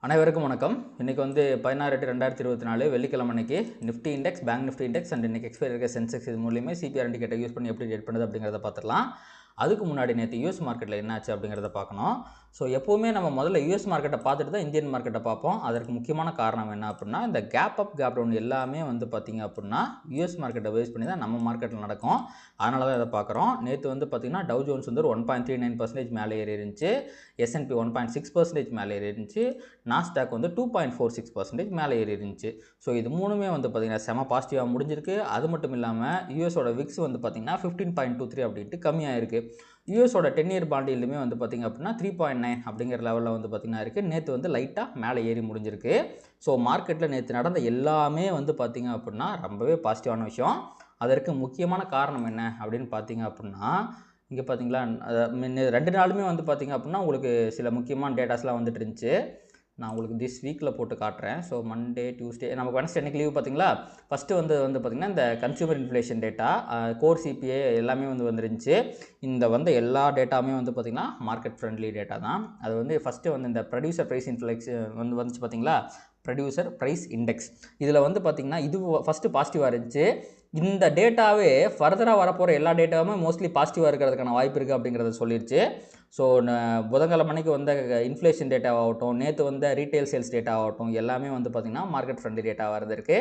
அனைவருக்கும் வணக்கம். இன்னைக்கு வந்து 16/8/2024 வெள்ளிக்கிழமை அன்னைக்கு Nifty index, bank Nifty index and இன்னைக்கு எக்ஸ்பைரி இருக்க சென்செக்ஸ் இது மூலியமே சிபிஆர் இண்டிகேட்டர் யூஸ் பண்ணி எப்படி ட்ரேட் பண்ணுறது அப்படிங்கிறத பார்த்துடலாம். அதுக்கு முன்னாடி நேற்று யூஎஸ் மார்க்கெட்டில் என்ன ஆச்சு அப்படிங்கிறத பார்க்கணும். ஸோ எப்போவுமே நம்ம முதல்ல யூஎஸ் மார்க்கெட்டை பார்த்துட்டு தான் இந்தியன் மார்க்கெட்டை பார்ப்போம். அதற்கு முக்கியமான காரணம் என்ன அப்படின்னா, இந்த கேப் அப் கேப் டவுன் எல்லாமே வந்து பார்த்திங்க அப்படின்னா யூஎஸ் மார்க்கெட்டை பேஸ் பண்ணி தான் நம்ம மார்க்கெட்டில் நடக்கும். அதனால தான் இதை பார்க்குறோம். நேற்று வந்து பார்த்திங்கன்னா டவ் ஜோன்ஸ் வந்து ஒரு 1.39% மேலே ஏறி இருந்துச்சு, S&P 1.6% மேலே ஏறி இருந்துச்சு, நாஸ்டாக் வந்து 2.46% மேலே ஏறி இருந்துச்சு. ஸோ இது மூணுமே வந்து பார்த்திங்கன்னா செம பாசிட்டிவாக முடிஞ்சிருக்கு. அது மட்டும் இல்லாமல் யூஎஸோட விக்ஸ் வந்து பார்த்திங்கன்னா 15.23 அப்படின்ட்டு கம்மியாக இருக்குது. யூஎஸோட 10 இயர் பாண்ட் ஈல்டுமே வந்து பார்த்திங்க அப்படின்னா 3.9 அப்படிங்கிற லெவலில் வந்து பார்த்திங்கன்னா இருக்குது. நேற்று வந்து லைட்டாக மேலே ஏறி முடிஞ்சிருக்கு. ஸோ மார்க்கெட்டில் நேற்று நடந்த எல்லாமே வந்து பார்த்திங்க அப்படின்னா ரொம்பவே பாசிட்டிவான விஷயம். அதற்கு முக்கியமான காரணம் என்ன அப்படின்னு பார்த்திங்க அப்படின்னா, இங்கே பார்த்தீங்களா 2 நாளுமே வந்து பார்த்திங்க அப்படின்னா உங்களுக்கு சில முக்கியமான டேட்டாஸ்லாம் வந்துட்டு இருந்துச்சு. நான் உங்களுக்கு திஸ் வீக்கில் போட்டு காட்டுறேன். ஸோ மண்டே, டியூஸ்டே, நமக்கு வெனஸ்டே அன்றைக்கி லீவ் பார்த்தீங்களா. ஃபஸ்ட்டு வந்து பார்த்திங்கன்னா இந்த consumer inflation data, core CPA எல்லாமே வந்துருந்துச்சு. இந்த எல்லா டேட்டாவுமே வந்து பார்த்திங்கன்னா மார்க்கெட் ஃப்ரெண்ட்லி டேட்டா தான். அது வந்து ஃபஸ்ட்டு வந்து இந்த ப்ரொடியூசர் ப்ரைஸ் இன்ஃப்ளெக்ஸ் வந்துச்சு பார்த்தீங்களா, ப்ரொடியூசர் ப்ரைஸ் இண்டெக்ஸ். இதில் வந்து பார்த்திங்கன்னா இது ஃபஸ்ட்டு பாசிட்டிவாக இருந்துச்சு. இந்த டேட்டாவே ஃபர்தராக வரப்போகிற எல்லா டேட்டாவுமே மோஸ்ட்லி பாசிட்டிவாக இருக்கிறதுக்கான வாய்ப்பு இருக்குது அப்படிங்கிறத சொல்லிடுச்சு. ஸோ புதன்கிழமை அன்னைக்கு வந்த இன்ஃப்ளேஷன் டேட்டாவாகட்டும், நேற்று வந்த ரீட்டைல் சேல்ஸ் டேட்டா ஆகட்டும், எல்லாமே வந்து பார்த்திங்கன்னா மார்க்கெட் ஃப்ரெண்ட்லி டேட்டாவாக இருந்திருக்கு.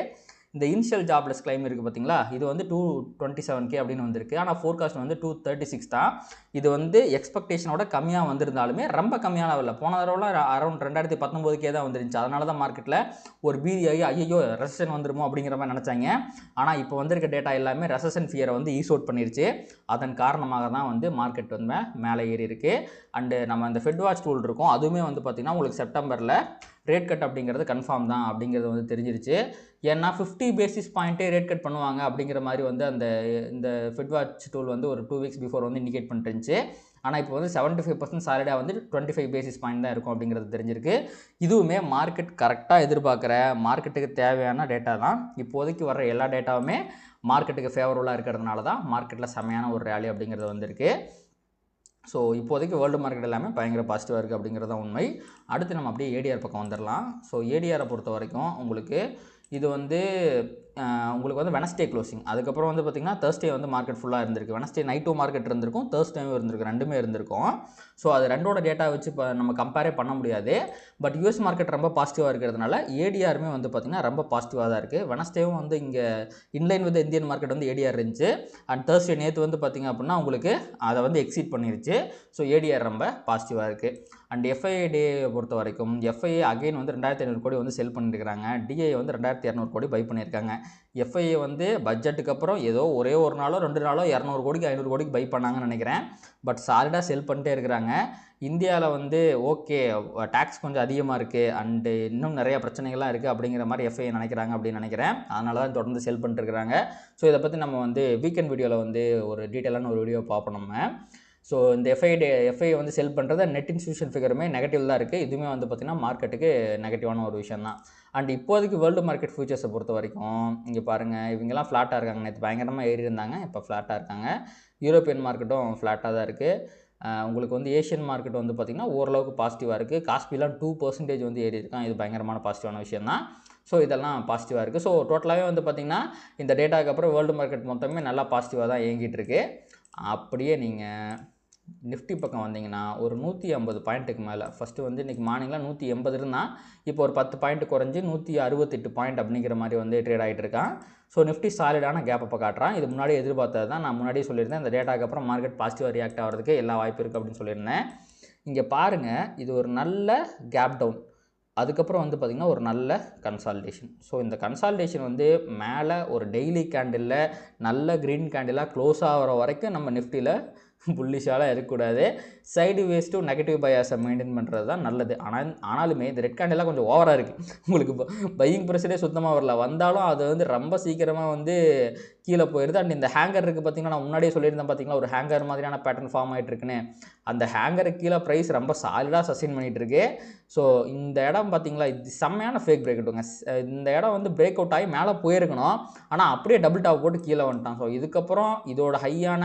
இந்த இனிஷியல் ஜாப்லெஸ் கிளைம் இருக்குது பார்த்தீங்களா, இது வந்து 227K அப்படின்னு வந்திருக்கு. ஆனால் ஃபோர்காஸ்ட் வந்து 236 தான். இது வந்து எக்ஸ்பெக்டேஷனோட கம்மியாக வந்திருந்தாலுமே ரொம்ப கம்மியான வரல. போன தடவைலாம் அரௌண்ட் 2019K தான் வந்துருந்துச்சு. அதனால தான் மார்க்கெட்டில் ஒரு பீதியாகி ஐயோ ரெசன் வந்துருமோ அப்படிங்கிற மாதிரி நினச்சாங்க. ஆனால் இப்போ வந்திருக்க டேட்டா எல்லாமே ரெசன் ஃபியரை வந்து ஈஸ் அவுட் பண்ணிருச்சு. அதன் காரணமாக தான் வந்து மார்க்கெட் வந்து மேலே ஏறி இருக்குது. அண்டு நம்ம அந்த ஃபெட் வாட்ச் டூல் இருக்கும், அதுவுமே வந்து பார்த்திங்கன்னா உங்களுக்கு செப்டம்பரில் ரேட் கட் அப்படிங்கிறது கன்ஃபார்ம் தான் அப்படிங்கிறது வந்து தெரிஞ்சிருச்சு. ஏன்னா 50 பேசிஸ் பாயிண்ட்டே ரேட் கட் பண்ணுவாங்க அப்படிங்கிற மாதிரி வந்து இந்த ஃபெட் வாட்ச் டூல் வந்து ஒரு 2 வீக்ஸ் பிஃபோர் வந்து இண்டிகேட் பண்ணிட்டு இருந்துச்சு. ஆனால் இப்போ வந்து 75% சாலிடாக வந்து 25 பேசிஸ் பாயிண்ட் தான் இருக்கும் அப்படிங்கிறது தெரிஞ்சிருக்கு. இதுவுமே மார்க்கெட் கரெக்டாக எதிர்பார்க்குற மார்க்கெட்டுக்கு தேவையான டேட்டா தான். இப்போதைக்கு வர்ற எல்லா டேட்டாவுமே மார்க்கெட்டுக்கு ஃபேவரபுளாக இருக்கிறதுனால தான் மார்க்கெட்டில் செமையான ஒரு ரேலி அப்படிங்கிறது வந்திருக்கு. ஸோ இப்போதைக்கு வேர்ல்டு மார்க்கெட் எல்லாமே பயங்கர பாசிட்டிவாக இருக்குது அப்படிங்கிறது தான் உண்மை. அடுத்து நம்ம அப்படியே ஏடிஆர் பக்கம் வந்துடலாம். ஸோ ஏடிஆரை பொறுத்த வரைக்கும் உங்களுக்கு இது வந்து உங்களுக்கு வந்து வெனஸ்டே க்ளோசிங், அதுக்கப்புறம் வந்து பார்த்திங்கன்னா தேர்ஸ்டே வந்து மார்க்கெட் ஃபுல்லாக இருந்திருக்கு. வெனஸ்டே நைட்டும் மார்க்கெட் இருந்திருக்கும், தேர்ஸ்டேவும் இருந்திருக்கு, ரெண்டுமே இருந்திருக்கும். ஸோ அது ரெண்டோட டேட்டா வச்சு இப்போ நம்ம கம்பேரே பண்ண முடியாது. பட் யூஎஸ் மார்க்கெட் ரொம்ப பாசிட்டிவாக இருக்கிறதுனால ஏடிஆருமே வந்து பார்த்திங்கன்னா ரொம்ப பாசிட்டிவாக தான் இருக்குது. வெனஸ்டேவும் வந்து இங்கே இன்லைன் வித் இந்தியன் மார்க்கெட் வந்து ஏடிஆர் இருந்துச்சு. அண்ட் தேர்ஸ்டே நேற்று வந்து பார்த்திங்க அப்படின்னா உங்களுக்கு அதை வந்து எக்ஸீட் பண்ணிருச்சு. ஸோ ஏடிஆர் ரொம்ப பாசிட்டிவாக இருக்குது. அண்ட் எஃப்ஐஏ டே பொறுத்த வரைக்கும் எஃப்ஐஏ அகைன் வந்து 2500 கோடி வந்து செல் பண்ணியிருக்கிறாங்க. டிஐ வந்து 2200 கோடி பை பண்ணியிருக்காங்க. எஃப்ஐஏ வந்து பட்ஜெட்டுக்கு அப்புறம் ஏதோ ஒரே ஒரு நாளோ 2 நாளோ 200 கோடிக்கு 500 கோடிக்கு பை பண்ணாங்கன்னு நினைக்கிறேன். பட் சாலிடாக செல் பண்ணிட்டே இருக்கிறாங்க. இந்தியாவில் வந்து ஓகே டேக்ஸ் கொஞ்சம் அதிகமாக இருக்குது அண்டு இன்னும் நிறையா பிரச்சனைகள்லாம் இருக்குது அப்படிங்கிற மாதிரி எஃப்ஐஏ நினைக்கிறாங்க அப்படின்னு நினைக்கிறேன். அதனால தான் தொடர்ந்து செல் பண்ணிட்டு இருக்கிறாங்க. ஸோ இதை பற்றி நம்ம வந்து வீக்கெண்ட் வீடியோவில் வந்து ஒரு டீட்டெயிலான ஒரு வீடியோ பார்ப்போம் நம்ம. ஸோ இந்த எஃப்ஐ வந்து செல் பண்ணுறது நெட் இன்ஸ்டியூஷன் ஃபிகருமே நெகட்டிவ் தான் இருக்குது. இதுவுமே வந்து பார்த்திங்கன்னா மார்க்கெட்டுக்கு நெகட்டிவான ஒரு விஷயம் தான். அண்ட் இப்போதைக்கு வேர்ல்டு மார்க்கெட் ஃபியூச்சர்ஸை பொறுத்த வரைக்கும் இங்கே பாருங்கள், இவங்கெல்லாம் ஃப்ளாட்டாக இருக்காங்க. நேற்று பயங்கரமாக ஏறி இருந்தாங்க, இப்போ ஃப்ளாட்டாக இருக்காங்க. யூரோப்பியன் மார்க்கெட்டும் ஃப்ளாட்டாக தான் இருக்குது. உங்களுக்கு வந்து ஏஷியன் மார்க்கெட் வந்து பார்த்திங்கன்னா ஓரளவுக்கு பாசிட்டிவாக இருக்குது. காஸ்பிலாம் 2% வந்து ஏறி இருக்கான். இது பயங்கரமான பாசிட்டிவான விஷயம் தான். ஸோ இதெல்லாம் பாசிட்டிவாக இருக்குது. ஸோ டோட்டலாகவே வந்து பார்த்திங்கன்னா இந்த டேட்டாக்கு அப்புறம் வேர்ல்டு மார்க்கெட் மொத்தமே நல்லா பாசிட்டிவாக தான் இயங்கிட்டு இருக்கு. அப்படியே நீங்கள் நிஃப்டி பக்கம் வந்தீங்கன்னா ஒரு 150 பாயிண்ட்டுக்கு மேலே ஃபஸ்ட்டு வந்து இன்றைக்கி மார்னிங்கில் 180 இருந்தால் இப்போ ஒரு 10 பாயிண்ட் குறைஞ்சி 168 பாயிண்ட் அப்படிங்கிற மாதிரி வந்து ட்ரேட் ஆகிட்டு இருக்கான். ஸோ நிஃப்டி சாலிடான கேப் அப்போ காட்டுறான். இது முன்னாடி எதிர்பார்த்தது தான். நான் முன்னாடியே சொல்லியிருந்தேன் இந்த டேட்டாக்கு அப்புறம் மார்க்கெட் பாசிட்டிவாக ரியாக்ட் ஆகிறதுக்கு எல்லா வாய்ப்பு இருக்குது அப்படின்னு சொல்லியிருந்தேன். இங்கே பாருங்கள், இது ஒரு நல்ல கேப் டவுன், அதுக்கப்புறம் வந்து பார்த்திங்கன்னா ஒரு நல்ல கன்சால்டேஷன். ஸோ இந்த கன்சால்டேஷன் வந்து மேலே ஒரு டெய்லி கேண்டிலில் நல்ல க்ரீன் கேண்டிலாக க்ளோஸ் ஆகிற வரைக்கும் நம்ம நிஃப்டியில் புல்லிஷாலாம் இருக்கக்கூடாது. சைடு வேஸ் டு நெகட்டிவ் பயாஸை மெயின்டைன் பண்ணுறது தான் நல்லது. ஆனாலுமே இந்த ரெட் கேண்டெல்லாம் கொஞ்சம் ஓவராக இருக்குது. உங்களுக்கு பையிங் ப்ரெஷரே சுத்தமாக வரல, வந்தாலும் அது வந்து ரொம்ப சீக்கிரமாக வந்து கீழே போயிடுது. அண்ட் இந்த ஹேங்கர் இருக்குது பார்த்திங்கன்னா, நான் முன்னாடியே சொல்லியிருந்தேன் பார்த்திங்களா ஒரு ஹேங்கர் மாதிரியான பேட்டர்ன் ஃபார்ம் ஆகிட்டு இருக்குன்னு. அந்த ஹேங்கருக்கு கீழே ப்ரைஸ் ரொம்ப சாலிடாக சஸ்டெயின் பண்ணிகிட்டு இருக்கு. ஸோ இந்த இடம் பார்த்திங்களா, இது செம்மையான ஃபேக் பிரேக் அவுட்டுங்க. இந்த இடம் வந்து பிரேக் அவுட் ஆகி மேலே போயிருக்கணும், ஆனால் அப்படியே டபுள் டாப் போட்டு கீழே வந்துட்டான். ஸோ இதுக்கப்புறம் இதோட ஹையான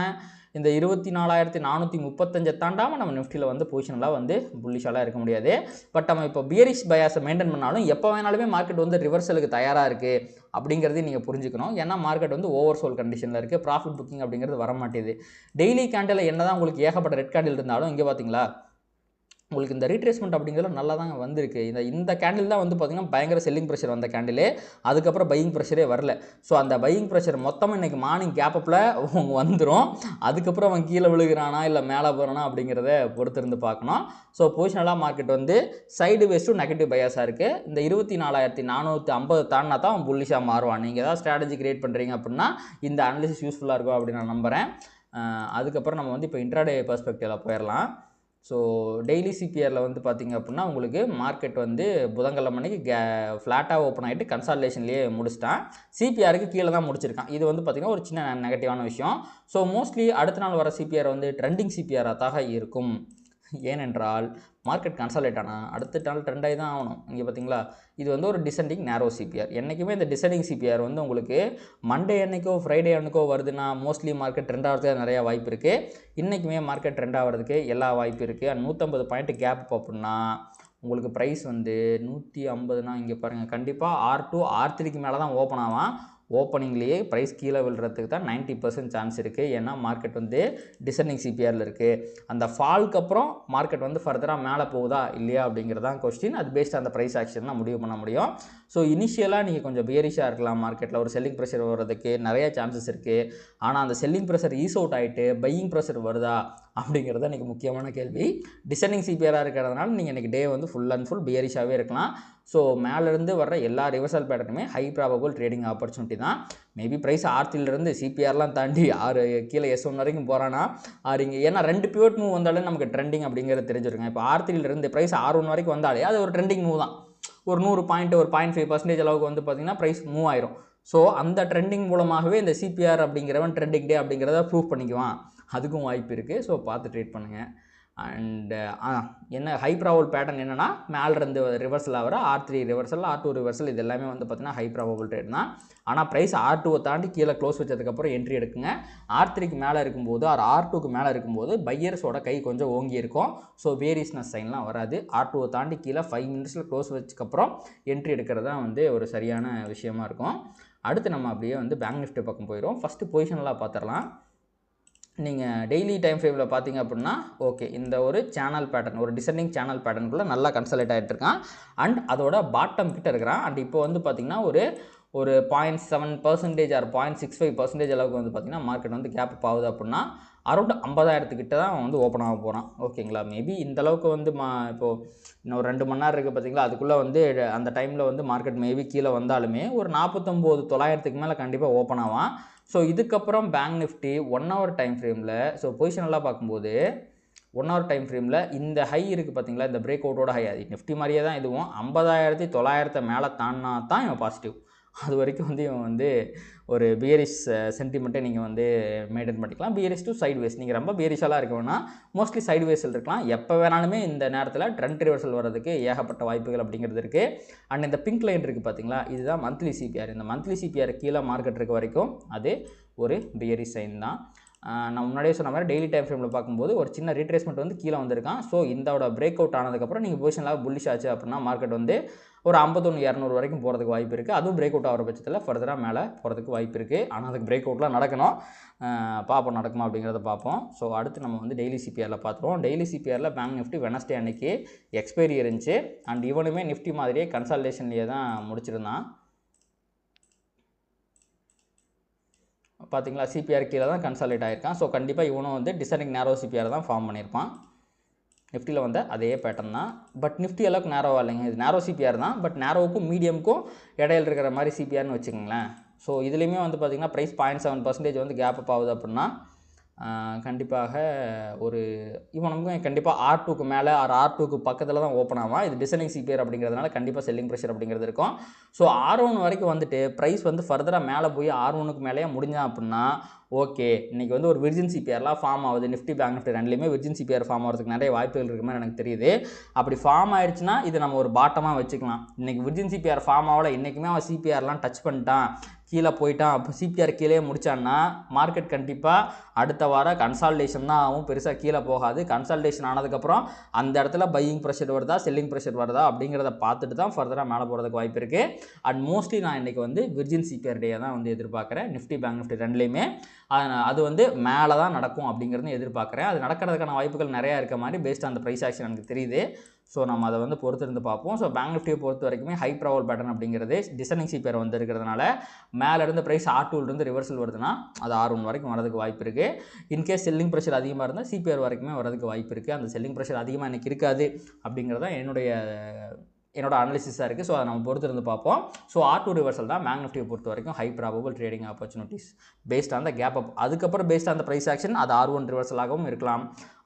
இந்த 24,435 தாண்டாமல் நம்ம நிஃப்டியில் வந்து பொசிஷனெலாம் வந்து புல்லிஷாலாம் இருக்க முடியாது. பட் நம்ம இப்போ பியரிஷ் பயாஸை மெயின்டைன் பண்ணாலும் எப்போ வேணாலுமே மார்க்கெட் வந்து ரிவர்சலுக்கு தயாராக இருக்குது அப்படிங்கிறதையும் நீங்கள் புரிஞ்சுக்கணும். ஏன்னா மார்க்கெட் வந்து ஓவர் சோல் கண்டிஷனில் இருக்குது, ப்ராஃபிட் புக்கிங் அப்படிங்கிறது வர மாட்டேது. டெய்லி கேண்டில் என்ன தான் உங்களுக்கு ஏகப்பட்ட ரெட் கேண்டில் இருந்தாலும் இங்கே பார்த்தீங்களா உங்களுக்கு இந்த ரீட்ரேஸ்மெண்ட் அப்படிங்கிறது நல்லா தாங்க வந்திருக்கு. இந்த கேண்டில் தான் வந்து பார்த்திங்கன்னா பயங்கர செல்லிங் ப்ரெஷர் வந்த கேண்டிலே, அதுக்கப்புறம் பையிங் ப்ரெஷரே வரல. ஸோ அந்த பையிங் ப்ரெஷர் மொத்தமாக இன்றைக்கி மார்னிங் கேப்பப்பில் வந்துடும். அதுக்கப்புறம் அவன் கீழே விழுகிறானா இல்லை மேலே போகிறானா அப்படிங்கிறத பொறுத்திருந்து பார்க்கணும். ஸோ பொசிஷனலாக மார்க்கெட் வந்து சைடு வேஸ் டு நெகட்டிவ் பயாஸாக இருக்குது. இந்த 24,450 தாண்டினா தான் அவன் புல்லிஷாக மாறுவான். நீங்கள் ஏதாவது ஸ்ட்ராட்டஜி கிரியேட் பண்ணுறீங்க அப்படின்னா இந்த அனாலிசிஸ் யூஸ்ஃபுல்லாக இருக்கும் அப்படின்னு நான் நம்புகிறேன். அதுக்கப்புறம் நம்ம வந்து இப்போ இன்ட்ராடே பெர்ஸ்பெக்டிவில் போயிடலாம். ஸோ டெய்லி சிபிஆரில் வந்து பார்த்திங்க அப்படின்னா உங்களுக்கு மார்க்கெட் வந்து புதன்கிழமை அன்னைக்கு ஃப்ளாட்டாக ஓப்பன் ஆகிட்டு கன்சால்டேஷன்லேயே முடிச்சிட்டான். சிபிஆருக்கு கீழே தான் முடிச்சிருக்கான். இது வந்து பார்த்திங்கன்னா ஒரு சின்ன நெகட்டிவான விஷயம். ஸோ மோஸ்ட்லி அடுத்த நாள் வர சிபிஆர் வந்து ட்ரெண்டிங் சிபிஆராக தான் இருக்கும். ஏனென்றால் மார்க்கெட் கன்சால்டேட் ஆனால் அடுத்த நாள் ட்ரெண்ட் ஆகி தான் ஆகணும். இங்கே பார்த்தீங்களா இது வந்து ஒரு டிசெண்டிங் நேரோ சிபிஆர். என்றைக்குமே இந்த டிசெண்டிங் சிபிஆர் வந்து உங்களுக்கு மண்டே அன்னைக்கோ ஃப்ரைடே அன்னைக்கோ வருதுன்னா மோஸ்ட்லி மார்க்கெட் ட்ரெண்ட் ஆகிறதுக்கு நிறையா வாய்ப்பு இருக்குது. இன்றைக்குமே மார்க்கெட் ட்ரெண்ட் ஆகிறதுக்கு எல்லா வாய்ப்பு இருக்குது. 150 பாயிண்ட் கேப் அப்படின்னா உங்களுக்கு ப்ரைஸ் வந்து 150னா இங்கே பாருங்கள் கண்டிப்பாக R2 R3க்கு மேலே தான் ஓப்பன் ஆகும். ஓப்பனிங்லேயே ப்ரைஸ் கீழே விழுறதுக்கு தான் 90% சான்ஸ் இருக்குது. ஏன்னா மார்க்கெட் வந்து டிசெண்டிங் சிபிஆரில் இருக்குது. அந்த ஃபால்க்கு அப்புறம் மார்க்கெட் வந்து ஃபர்தராக மேலே போகுதா இல்லையா அப்படிங்கிறதான் கொஸ்டின். அது பேஸ்ட் அந்த ப்ரைஸ் ஆக்ஷன் தான் முடிவு பண்ண முடியும். ஸோ இனிஷியலாக நீங்கள் கொஞ்சம் பியரிஷாக இருக்கலாம். மார்க்கெட்டில் ஒரு செல்லிங் ப்ரெஷர் வர்றதுக்கு நிறைய சான்சஸ் இருக்குது. ஆனால் அந்த செல்லிங் ப்ரெஷர் ஈஸ் அவுட் ஆகிட்டு பையிங் ப்ரெஷர் வருதா அப்படிங்கிறத இன்றைக்கி முக்கியமான கேள்வி. டிசெண்டிங் சிபிஆராக இருக்கிறதுனால நீங்கள் இன்றைக்கி டே வந்து ஃபுல் அண்ட் ஃபுல் பியரிஷாகவே இருக்கலாம். ஸோ மேலேருந்து வர்ற எல்லா ரிவர்சல் பேட்டர்னுமே ஹை ப்ராபபிள் ட்ரேடிங் ஆப்பர்ச்சுனிட்டி தான். மேபி ப்ரைஸ் R3லேருந்து சிபிஆர்லாம் தாண்டி கீழே S1 வரைக்கும் போகிறான்னா இங்கே ஏன்னா 2 பிவோட் மூவ் வந்தாலே நமக்கு ட்ரெண்டிங் அப்படிங்கிறது தெரிஞ்சிருங்க. இப்போ R3லேருந்து ப்ரைஸ் R1 வரைக்கும் வந்தாலே அது ஒரு ட்ரெண்டிங் மூவ் தான். ஒரு 100 பாயிண்ட் ஒரு 0.5% அளவுக்கு வந்து பார்த்திங்கன்னா ப்ரைஸ் மூவ் ஆயிரும். ஸோ அந்த ட்ரெண்டிங் மூலமாகவே இந்த சிபிஆர் அப்படிங்கிறவன் ட்ரெண்டிங் டே அப்படிங்கிறத ப்ரூவ் பண்ணிக்குவான். அதுக்கும் வாய்ப்பு இருக்குது. ஸோ பார்த்து ட்ரேட் பண்ணுங்கள். அண்டு என்ன ஹை ப்ராபபிள் பேட்டர்ன் என்னென்னா மேலேருந்து ரிவர்சல் ஆகிற R3 ரிவர்சல் R2 ரிவர்சல் இது எல்லாமே வந்து பார்த்திங்கன்னா ஹை ப்ராபபிள் ட்ரேட் தான். ஆனால் ப்ரைஸ் R2வை தாண்டி கீழே க்ளோஸ் வச்சதுக்கப்புறம் என்ட்ரி எடுக்குங்க. R3க்கு மேலே இருக்கும்போது R2க்கு மேலே இருக்கும்போது பையர்ஸோட கை கொஞ்சம் ஓங்கி இருக்கும். ஸோ வேரியஸ்னஸ் சைன்லாம் வராது. R2வை தாண்டி கீழே 5 மினிட்ஸில் க்ளோஸ் வச்சதுக்கப்புறம் என்ட்ரி எடுக்கிறது தான் வந்து ஒரு சரியான விஷயமா இருக்கும். அடுத்து நம்ம அப்படியே வந்து பேங்க் நிஃப்டி பக்கம் போயிடும். ஃபஸ்ட்டு பொசிஷனெலாம் பார்த்துடலாம். நீங்கள் டெய்லி டைம் ஃப்ரேமில் பார்த்தீங்க அப்படின்னா ஓகே இந்த ஒரு சேனல் பேட்டர்ன் ஒரு டிசெண்டிங் சேனல் பேட்டர்னுக்குள்ளே நல்லா கன்சல்டேட் ஆகிட்டு இருக்கான். அண்ட் அதோட பாட்டம் கிட்ட இருக்கிறான். அண்ட் இப்போ வந்து பார்த்திங்கன்னா ஒரு 0.7% ஆர் 0.65% அளவுக்கு வந்து பார்த்திங்கன்னா மார்க்கெட் வந்து கேப் ஆகுது அப்படின்னா அரௌண்ட் 50,000 கிட்ட தான் வந்து ஓப்பன் ஆக போகிறான். ஓகேங்களா மேபி இந்த அளவுக்கு வந்து இப்போது இன்னும் ஒரு 2 மணி நேரம் இருக்குது பார்த்திங்களா அதுக்குள்ளே வந்து அந்த டைமில் வந்து மார்க்கெட் மேபி கீழே வந்தாலுமே ஒரு 49,900 மேலே கண்டிப்பாக ஓப்பன் ஆவான். ஸோ இதுக்கப்புறம் பேங்க் நிஃப்டி 1 hour டைம் ஃப்ரேமில் ஸோ பொசிஷனெல்லாம் பார்க்கும்போது 1 hour டைம் ஃப்ரேமில் இந்த ஹை இருக்குது பார்த்தீங்களா இந்த பிரேக் அவுட்டோட ஹை அது நிஃப்டி மாதிரியே தான் இதுவும் 50,900 மேலே தாண்டினா தான் இவன் பாசிட்டிவ். அது வரைக்கும் வந்து இவன் வந்து ஒரு பியரிஷ் சென்டிமெண்ட்டை நீங்கள் வந்து மெயின்டைன் பண்ணிக்கலாம். பியரிஷ் டு சைட் வேஸ் நீங்கள் ரொம்ப பியரிஷாலாம் இருக்கணும்னா மோஸ்ட்லி சைட் வேஸில் இருக்கலாம். எப்போ வேணாலுமே இந்த நேரத்தில் ட்ரெண்ட் ரிவர்சல் வர்றதுக்கு ஏகப்பட்ட வாய்ப்புகள் அப்படிங்கிறது இருக்குது. அண்ட் இந்த பிங்க் லைன் இருக்குது பார்த்தீங்களா இதுதான் மந்த்லி சிபிஆர். இந்த மந்த்லி சிபிஆர் கீழே மார்க்கெட் இருக்க வரைக்கும் அது ஒரு பியரிஷ் சைன் தான். நான் முன்னாடியே சொன்ன மாதிரி டெய்லி டைம் ஃப்ரேமில் பார்க்கும்போது ஒரு சின்ன ரீட்ரேஸ்மெண்ட் வந்து கீழே வந்திருக்கான். ஸோ இதோட பிரேக் அவுட் ஆனதுக்கப்புறம் நீங்கள் பொசிஷனில் புல்லிஷ் ஆச்சு அப்படின்னா மார்க்கெட் வந்து ஒரு 51,200 வரைக்கும் போகிறதுக்கு வாய்ப்பு இருக்குது. அதுவும் பிரேக் அவுட் ஆகிற பட்சத்தில் ஃபர்தராக மேலே போகிறதுக்கு வாய்ப்பு இருக்குது. ஆனால் அதுக்கு பிரேக் அவுட்லாம் நடக்கணும். பார்ப்போம் நடக்குமா அப்படிங்கிறத பார்ப்போம். ஸோ அடுத்து நம்ம வந்து டெய்லி சிபிஆரில் பார்த்துருவோம். டெய்லி சிபிஆரில் பேங்க் நிஃப்டி வெனஸ்டே அன்னைக்கு எக்ஸ்பைரி இருந்துச்சு. அண்ட் இவனுமே நிஃப்டி மாதிரியே கன்சல்டேஷன்லேயே தான் முடிச்சிருந்தான். பார்த்தீங்களா சிபிஆர் கீழே தான் கன்சாலிடேட் ஆகிருக்கான். ஸோ கண்டிப்பாக இவனும் வந்து டிசெண்டிங் நேரோ சிபிஆர் தான் ஃபார்ம் பண்ணியிருப்பான். நிஃப்டியில் வந்து அதே பேட்டர்ன் தான். பட் நிஃப்டி அளவுக்கு நேரோவாக இல்லைங்க. இது நேரோ சிபிஆர் தான். பட் நேரோவுக்கும் மீடியமுக்கும் இடையில இருக்கிற மாதிரி சிபிஆர்னு வச்சுக்கோங்களேன். ஸோ இதுலேயுமே வந்து பார்த்திங்கன்னா ப்ரைஸ் 0.7% வந்து கேப் அப் ஆகுது அப்படின்னா கண்டிப்பாக ஒரு இவனுக்கும் கண்டிப்பாக R2க்கு மேலே R2க்கு பக்கத்தில் தான் ஓப்பன் ஆகும். இது டிசெண்டிங் சிபிஆர் அப்படிங்கிறதுனால கண்டிப்பாக செல்லிங் ப்ரெஷர் அப்படிங்கிறது இருக்கும். ஸோ R1 வரைக்கும் வந்துட்டு ப்ரைஸ் வந்து ஃபர்தராக மேலே போய் R1க்கு மேலேயே முடிஞ்சான் அப்படின்னா ஓகே இன்றைக்கி வந்து ஒரு விர்ஜின் சிபிஆர்லாம் ஃபார்ம் ஆகுது, நிஃப்டி பேங்க் நிஃப்டி ரெண்டுலேயுமே விர்ஜின் சிபிஆர் ஃபார்ம் ஆகிறதுக்கு நிறைய வாய்ப்புகள் இருக்க மாதிரி எனக்கு தெரியுது. அப்படி ஃபார்ம் ஆயிடுச்சுன்னா இது நம்ம ஒரு பாட்டமாக வச்சுக்கலாம். இன்றைக்கி விர்ஜின் சிபிஆர் ஃபார்ம் ஆகலை, இன்றைக்குமே அவன் சிபிஆர்லாம் டச் பண்ணிட்டான், கீழே போயிட்டான், அப்போ சிபிஆர் கீழே முடிச்சான்னா மார்க்கெட் கண்டிப்பாக அடுத்த வாரம் கன்சால்டேஷன் தான் ஆகும், பெருசாக கீழே போகாது. கன்சால்டேஷன் ஆனதுக்கப்புறம் அந்த இடத்துல பையிங் ப்ரெஷர் வருதா செல்லிங் ப்ரெஷர் வருதா அப்படிங்கிறத பார்த்துட்டு தான் ஃபர்தராக மேலே போகிறதுக்கு வாய்ப்பு இருக்குது. அண்ட் மோஸ்ட்லி நான் இன்றைக்கி வந்து விர்ஜின் சிபிஆர் டே தான் வந்து எதிர்பார்க்குறேன். நிஃப்டி பேங்க் நிஃப்டி ரெண்டுலேயுமே அது வந்து மேலே தான் நடக்கும் அப்படிங்கிறது எதிர்பார்க்குறேன். அது நடக்கிறதுக்கான வாய்ப்புகள் நிறையா இருக்க மாதிரி பேஸ்ட் அந்த ப்ரைஸ் ஆக்ஷன் எனக்கு தெரியுது. ஸோ நம்ம அதை வந்து பொறுத்திருந்து பார்ப்போம். ஸோ பேங்க் நிஃப்டியை பொறுத்த வரைக்குமே ஹை ப்ராவல் பேட்டர்ன் அப்படிங்கிறது டிசனிங் சிபிஆர் வந்து இருக்கிறதுனால மேலே இருந்து ப்ரைஸ் R2 ரிவர்சல் வருதுன்னா அது R1 வரைக்கும் வரதுக்கு வாய்ப்பு இருக்குது. இன்கேஸ் செல்லிங் ப்ரெஷர் அதிகமாக இருந்தால் சிபிஆர் வரைக்குமே வரதுக்கு வாய்ப்பு இருக்குது. அந்த செல்லிங் ப்ரெஷர் அதிகமாக எனக்கு இருக்காது அப்படிங்கிறத என்னோட அனாலிசிஸாக இருக்குது. ஸோ அதை நம்ம பொறுத்திருந்து பார்ப்போம். ஸோ R2 ரிவர்சல் தான் பேங்க் நிஃப்டியை பொறுத்த வரைக்கும் high probable trading opportunities based on the gap up. அதுக்கப்புறம் based on the price action அது R1 ரிவர்சலாகவும் இருக்கலாம்,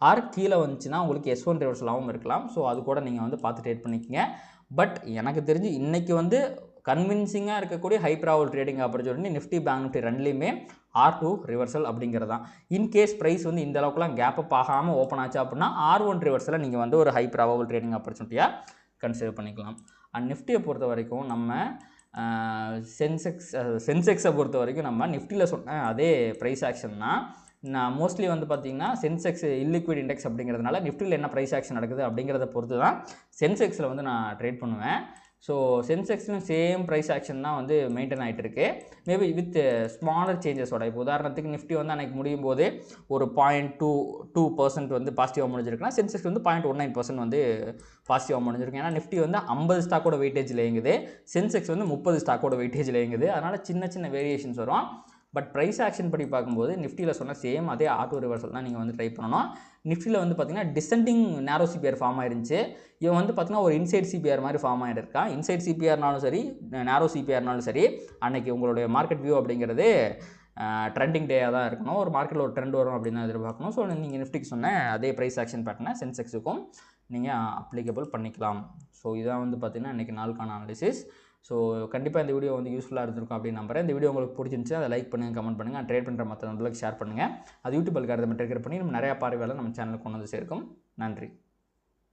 ஆர் கீழே வந்துச்சுன்னா உங்களுக்கு S1 ரிவர்சலாகவும் இருக்கலாம். ஸோ அது கூட நீங்கள் வந்து பார்த்து ட்ரேட் பண்ணிக்கங்க. பட் எனக்கு தெரிஞ்சு இன்றைக்கி வந்து கன்வின்சிங்காக இருக்கக்கூடிய high probable trading opportunity Nifty bank Nifty ரெண்டுலேயுமே R2 ரிவர்சல் அப்படிங்கிறது தான். இன்கேஸ் ப்ரைஸ் வந்து இந்த அளவுக்குலாம் கேப் அப் ஆகாமல் ஓப்பன் ஆச்சு அப்படின்னா R1 ரிவர்சலில் நீங்கள் வந்து ஒரு ஹை ப்ராபபிள் ட்ரேடிங் ஆப்பர்ச்சுனிட்டியாக கன்சிடர் பண்ணிக்கலாம். அண்ட் நிஃப்டியை பொறுத்த வரைக்கும் நம்ம சென்செக்ஸை பொறுத்த வரைக்கும் நம்ம நிஃப்டியில் சொன்ன அதே ப்ரைஸ் ஆக்ஷன்னா நான் மோஸ்ட்லி வந்து பார்த்திங்கன்னா சென்செக்ஸ் இல்லிக்விட் இண்டெக்ஸ் அப்படிங்கிறதுனால நிஃப்டியில் என்ன ப்ரைஸ் ஆக்ஷன் நடக்குது அப்படிங்கிறத பொறுத்து தான் சென்செக்ஸில் வந்து நான் ட்ரேட் பண்ணுவேன். ஸோ சென்செக்ஸ்லையும் சேம் ப்ரைஸ் ஆக்ஷன் தான் வந்து மெயின்டைன் ஆகிட்டு இருக்கு, மேபி வித் ஸ்மாலர் சேஞ்சஸோட. இப்போ உதாரணத்துக்கு நிஃப்டி வந்து அன்றைக்கி முடியும் போது ஒரு 0.22% வந்து பாசிட்டிவாக முடிஞ்சிருக்குன்னா சென்செக்ஸ் வந்து 0.19% வந்து பாசிட்டிவாக முடிஞ்சிருக்கு. ஏன்னா நிஃப்டி வந்து 50 ஸ்டாக்கோட வெயிட்டேஜில் இயங்குது, சென்செக்ஸ் வந்து 30 ஸ்டாக்கோட வெயிட்டேஜில் இயங்குது. அதனால் சின்ன சின்ன வேரியேஷன்ஸ் வரும். பட் ப்ரைஸ் ஆக்ஷன் படி பார்க்கும்போது நிஃப்டியில் சொன்ன சேம் அதே R2 ரிவர்சல் தான் நீங்கள் வந்து ட்ரை பண்ணணும். நிஃப்டியில் வந்து பார்த்திங்கன்னா டிசெண்டிங் நேரோ சிபிஆர் ஃபார்ம் ஆயிருந்துச்சு, இவன் வந்து பார்த்திங்கன்னா ஒரு இன்சைட் சிபிஆர் மாதிரி ஃபார்ம் ஆகிருக்கான். இன்சைட் சிபிஆர்னாலும் சரி நேரோ சிபிஆர்னாலும் சரி அன்றைக்கி உங்களுடைய மார்க்கெட் வியூ அப்படிங்கிறது ட்ரெண்டிங் டேயாக தான் இருக்கணும். ஒரு மார்க்கெட்டில் ஒரு ட்ரெண்ட் வரும் அப்படின்னு தான் எதிர்பார்க்கணும். ஸோ நீங்கள் நிஃப்டிக்கு சொன்ன அதே ப்ரைஸ் ஆக்ஷன் பேட்டர்னை சென்செக்ஸுக்கும் நீங்கள் அப்ளிகபிள் பண்ணிக்கலாம். ஸோ இதான் வந்து பார்த்திங்கன்னா இன்றைக்கி நாளுக்கான அனாலிசிஸ். ஸோ கண்டிப்பாக இந்த வீடியோ வந்து யூஸ்ஃபுல்லாக இருந்திருக்கும் அப்படின்னு நம்புறேன். இந்த வீடியோ உங்களுக்கு பிடிச்சிருந்துச்சு அதை லைக் பண்ணுங்கள், கமெண்ட் பண்ணுங்கள், ட்ரேட் பண்ணுற மற்ற நண்பர்களுக்கு ஷேர் பண்ணுங்கள். அது யூடியூப் அல்காரிதம் ட்ரிகர் பண்ணி நம்ம நிறையா பார்வையாளர் நம்ம சேனலுக்கு கொண்டு வந்து சேர்க்கும். நன்றி.